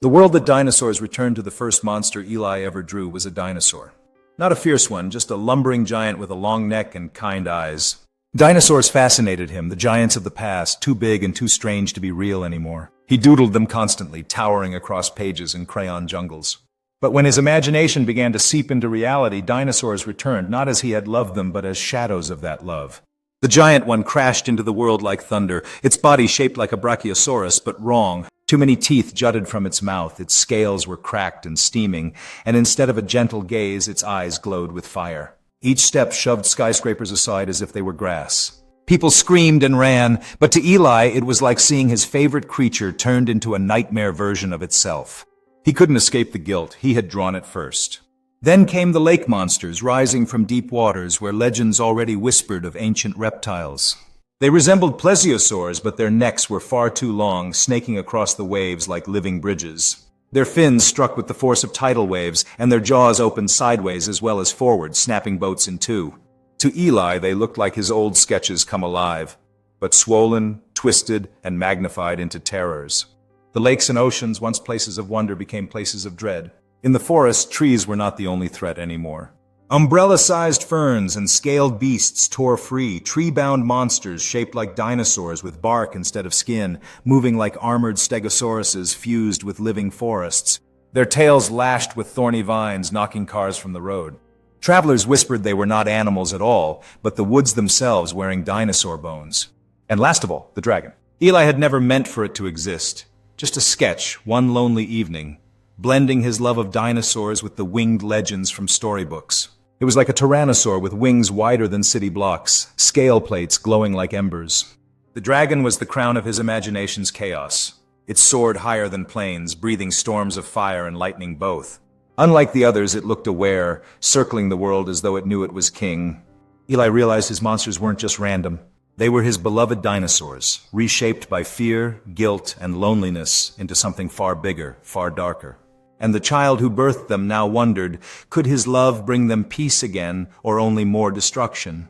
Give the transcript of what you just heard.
The world that dinosaurs returned to. The first monster Eli ever drew was a dinosaur. Not a fierce one, just a lumbering giant with a long neck and kind eyes. Dinosaurs fascinated him, the giants of the past, too big and too strange to be real anymore. He doodled them constantly, towering across pages in crayon jungles. But when his imagination began to seep into reality, dinosaurs returned, not as he had loved them, but as shadows of that love. The giant one crashed into the world like thunder, its body shaped like a brachiosaurus, but wrong. Too many teeth jutted from its mouth, its scales were cracked and steaming, and instead of a gentle gaze, its eyes glowed with fire. Each step shoved skyscrapers aside as if they were grass. People screamed and ran, but to Eli it was like seeing his favorite creature turned into a nightmare version of itself. He couldn't escape the guilt, he had drawn it first. Then came the lake monsters, rising from deep waters where legends already whispered of ancient reptiles. They resembled plesiosaurs, but their necks were far too long, snaking across the waves like living bridges. Their fins struck with the force of tidal waves, and their jaws opened sideways as well as forward, snapping boats in two. To Eli, they looked like his old sketches come alive, but swollen, twisted, and magnified into terrors. The lakes and oceans, once places of wonder, became places of dread. In the forest, trees were not the only threat anymore. Umbrella-sized ferns and scaled beasts tore free, tree-bound monsters shaped like dinosaurs with bark instead of skin, moving like armored stegosauruses fused with living forests. Their tails lashed with thorny vines, knocking cars from the road. Travelers whispered they were not animals at all, but the woods themselves wearing dinosaur bones. And last of all, the dragon. Eli had never meant for it to exist. Just a sketch, one lonely evening, blending his love of dinosaurs with the winged legends from storybooks. It was like a tyrannosaur with wings wider than city blocks, scale plates glowing like embers. The dragon was the crown of his imagination's chaos. It soared higher than planes, breathing storms of fire and lightning both. Unlike the others, it looked aware, circling the world as though it knew it was king. Eli realized his monsters weren't just random. They were his beloved dinosaurs, reshaped by fear, guilt, and loneliness into something far bigger, far darker. And the child who birthed them now wondered, could his love bring them peace again, or only more destruction?